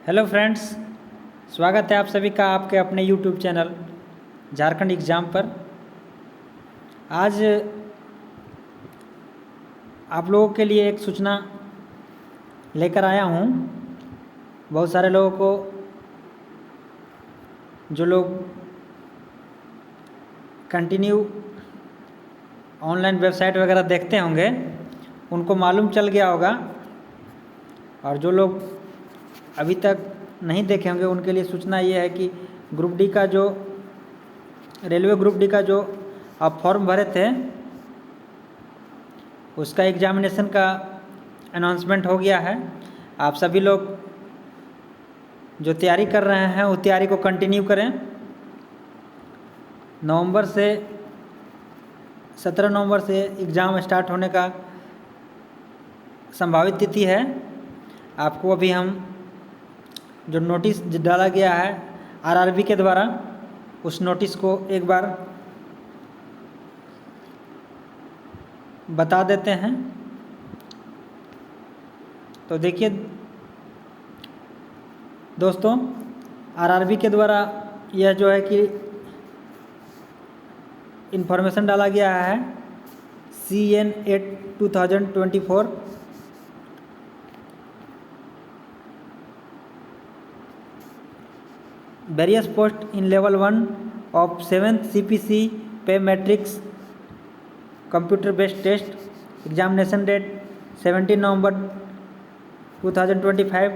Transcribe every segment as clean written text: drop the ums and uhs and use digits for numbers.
Hello friends, स्वागत है आप सभी का आपके अपने यूट्यूब चैनल झारखंड एग्ज़ाम पर। आज आप लोगों के लिए एक सूचना लेकर आया हूँ। बहुत सारे लोगों को, जो लोग कंटिन्यू ऑनलाइन वेबसाइट वगैरह देखते होंगे, उनको मालूम चल गया होगा, और जो लोग अभी तक नहीं देखे होंगे उनके लिए सूचना ये है कि ग्रुप डी का जो रेलवे ग्रुप डी का जो आप फॉर्म भरे थे, उसका एग्जामिनेशन का अनाउंसमेंट हो गया है। आप सभी लोग जो तैयारी कर रहे हैं वो तैयारी को कंटिन्यू करें। 17 नवंबर से एग्ज़ाम स्टार्ट होने का संभावित तिथि है। आपको अभी हम जो नोटिस डाला गया है आरआरबी के द्वारा, उस नोटिस को एक बार बता देते हैं। तो देखिए दोस्तों, आरआरबी के द्वारा यह जो है कि इन्फॉर्मेशन डाला गया है CN 8 2024। Various post in level 1 of 7th CPC pay matrix computer based test examination date 17 November 2025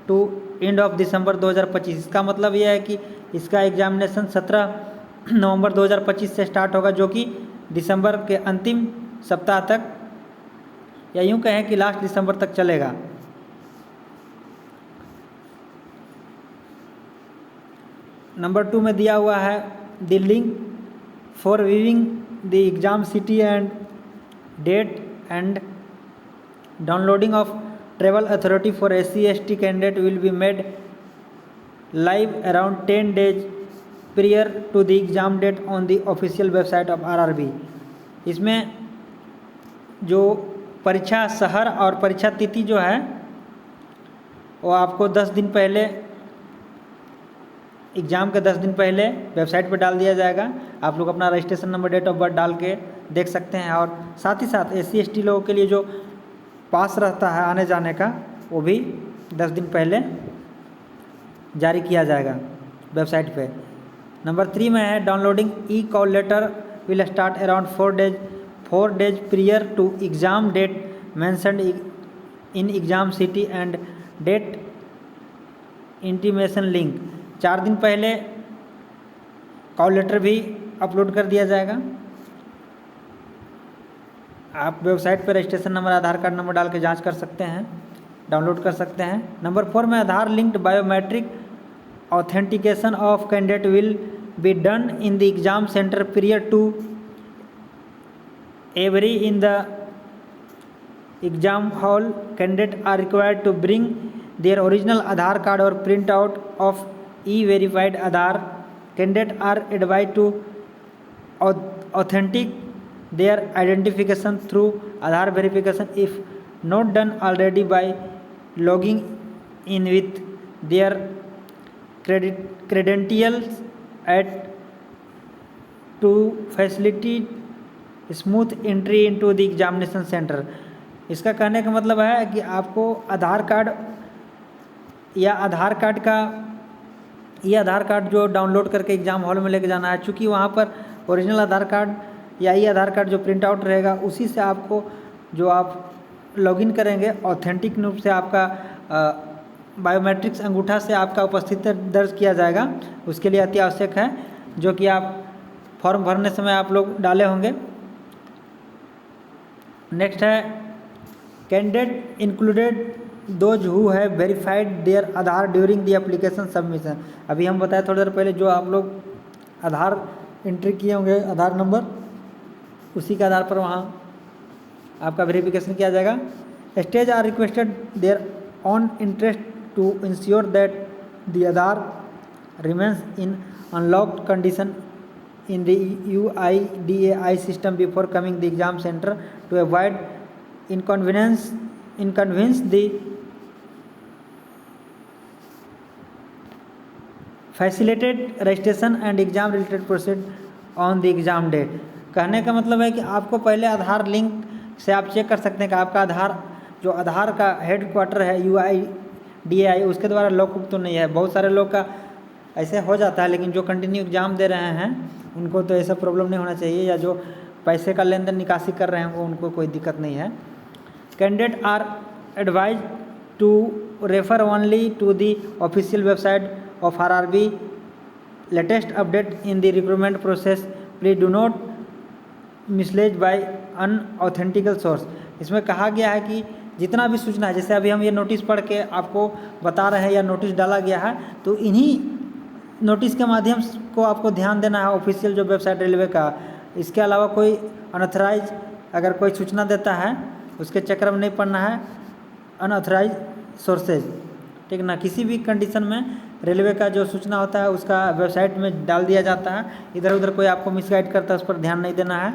to end of December 2025। इसका मतलब यह है कि इसका एग्जामिनेशन 17 नवंबर 2025 से स्टार्ट होगा, जो कि दिसंबर के अंतिम सप्ताह तक, या यूँ कहें कि लास्ट दिसंबर तक चलेगा। नंबर 2 में दिया हुआ है the link for viewing the exam city and date and downloading of travel authority for SC/ST candidate will be made live around 10 days prior to the exam date on the official website of RRB। इसमें जो परीक्षा शहर और परीक्षा तिथि जो है वो आपको 10 दिन पहले, एग्ज़ाम के 10 दिन पहले वेबसाइट पर डाल दिया जाएगा। आप लोग अपना registration number, date of birth डाल के देख सकते हैं। और साथ ही साथ SC/ST लोगों के लिए जो पास रहता है आने जाने का, वो भी 10 दिन पहले जारी किया जाएगा वेबसाइट पे। नंबर 3 में है downloading e call letter will start around 4 days prior to exam date mentioned in exam city and date intimation link. 4 दिन पहले कॉल लेटर भी अपलोड कर दिया जाएगा। आप वेबसाइट पर रजिस्ट्रेशन नंबर, आधार कार्ड नंबर डाल के जांच कर सकते हैं, डाउनलोड कर सकते हैं। नंबर 4 में Aadhaar linked biometric authentication of candidate will be done in the exam centre prior to every in the exam hall. Candidate are required to bring their original Aadhaar card और print out of E-verified Aadhaar। Candidates are advised to authentic their identification through Aadhaar verification if not done already by logging in with their credentials at to facilitate smooth entry into the examination center। इसका कहने का मतलब है कि आपको आधार card या आधार card का ये आधार कार्ड जो डाउनलोड करके एग्ज़ाम हॉल में लेके जाना है। चूँकि वहाँ पर ओरिजिनल आधार कार्ड या ये आधार कार्ड जो प्रिंट आउट रहेगा, उसी से आपको जो आप लॉगिन करेंगे, ऑथेंटिक रूप से आपका बायोमेट्रिक्स अंगूठा से आपका उपस्थिति दर्ज किया जाएगा। उसके लिए अति आवश्यक है, जो कि आप फॉर्म भरने समय आप लोग डाले होंगे। नेक्स्ट है candidate included those who have verified their Aadhaar during the application submission. अभी हम बताए थोड़ी देर पहले, जो आप लोग आधार एंट्री किए होंगे, आधार नंबर, उसी के आधार पर वहाँ आपका वेरिफिकेशन किया जाएगा। Stage are requested their own interest to ensure that the Aadhaar remains in unlocked condition in the UIDAI system before coming the exam center to avoid inconvenience the facilitate registration and exam related proceed on the exam date. कहने का मतलब है कि आपको पहले आधार link से आप check कर सकते हैं कि आपका आधार जो आधार का हेड क्वार्टर है UIDAI उसके द्वारा लॉक तो नहीं है। बहुत सारे लोग का ऐसे हो जाता है, लेकिन जो कंटिन्यू एग्ज़ाम दे रहे हैं उनको तो ऐसा प्रॉब्लम नहीं होना चाहिए, या जो पैसे का लेन देन निकासी कर रहे हैं वो उनको कोई दिक्कत नहीं है। Candidate are advise to refer only to the official website of RRB latest update in the recruitment process. Please do not misled by unauthentical source. इसमें कहा गया है कि जितना भी सूचना है, जैसे अभी हम ये नोटिस पढ़ के आपको बता रहे हैं या नोटिस डाला गया है, तो इन्हीं नोटिस के माध्यम को आपको ध्यान देना है ऑफिशियल जो वेबसाइट रेलवे का। इसके अलावा कोई अनऑथराइज अगर कोई सूचना देता है उसके चक्कर में नहीं पड़ना है, अनऑथराइज सोर्सेज, ठीक ना। किसी भी कंडीशन में रेलवे का जो सूचना होता है उसका वेबसाइट में डाल दिया जाता है, इधर उधर कोई आपको मिसगाइड करता है उस पर ध्यान नहीं देना है।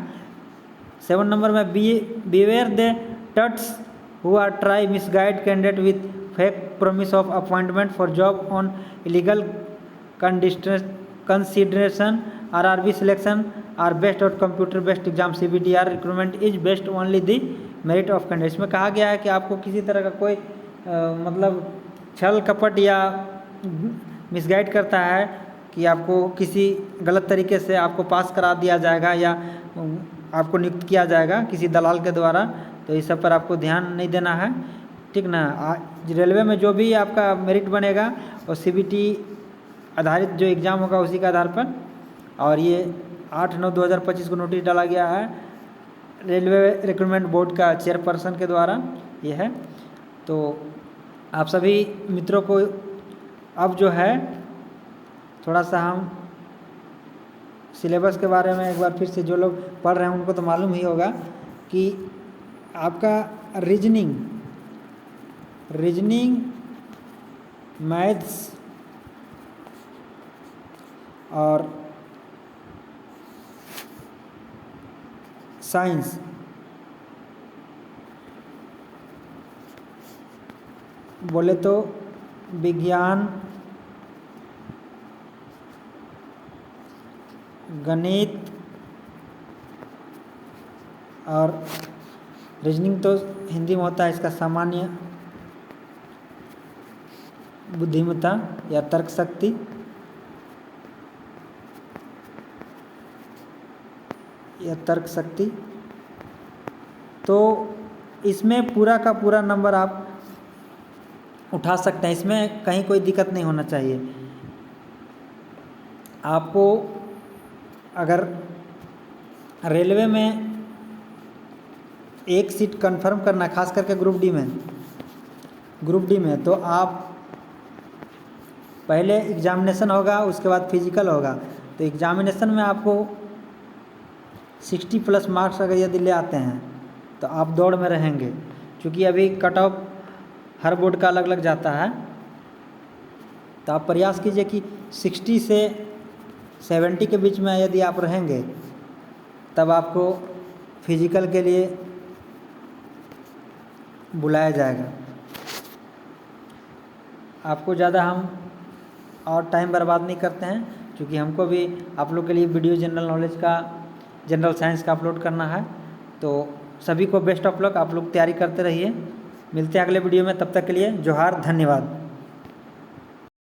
7 नंबर में beware the touts who are try misguide candidate with fake promise of appointment for job on illegal consideration। RRB selection are based on computer based exam। CBTR recruitment is based only the merit of candidate। इसमें कहा गया है कि आपको किसी तरह का कोई मतलब छल कपट या मिसगाइड करता है कि आपको किसी गलत तरीके से आपको पास करा दिया जाएगा या आपको नियुक्त किया जाएगा किसी दलाल के द्वारा, तो इस सब पर आपको ध्यान नहीं देना है, ठीक ना। रेलवे में जो भी आपका मेरिट बनेगा और CBT आधारित जो एग्ज़ाम होगा उसी के आधार पर। और ये 8/9/2025 को नोटिस डाला गया है रेलवे रिक्रूटमेंट बोर्ड का चेयरपर्सन के द्वारा ये है। तो आप सभी मित्रों को अब जो है थोड़ा सा हम सिलेबस के बारे में एक बार फिर से, जो लोग पढ़ रहे हैं उनको तो मालूम ही होगा कि आपका रीजनिंग मैथ्स और साइंस बोले तो विज्ञान, गणित और रीजनिंग तो हिंदी में होता है, इसका सामान्य बुद्धिमत्ता या तर्क शक्ति, तो इसमें पूरा का पूरा नंबर आप उठा सकते हैं। इसमें कहीं कोई दिक्कत नहीं होना चाहिए। आपको अगर रेलवे में एक सीट कंफर्म करना, खास करके ग्रुप डी में तो आप पहले एग्जामिनेशन होगा, उसके बाद फिजिकल होगा। तो एग्जामिनेशन में आपको 60+ मार्क्स अगर यदि ले आते हैं तो आप दौड़ में रहेंगे, क्योंकि अभी कट ऑफ हर बोर्ड का अलग अलग जाता है। तो आप प्रयास कीजिए कि 60 से 70 के बीच में यदि आप रहेंगे तब आपको फिजिकल के लिए बुलाया जाएगा। आपको ज़्यादा हम और टाइम बर्बाद नहीं करते हैं, क्योंकि हमको भी आप लोग के लिए वीडियो जनरल नॉलेज का, जनरल साइंस का अपलोड करना है। तो सभी को बेस्ट ऑफ लक, आप लोग तैयारी करते रहिए। मिलते हैं अगले वीडियो में, तब तक के लिए जोहार, धन्यवाद।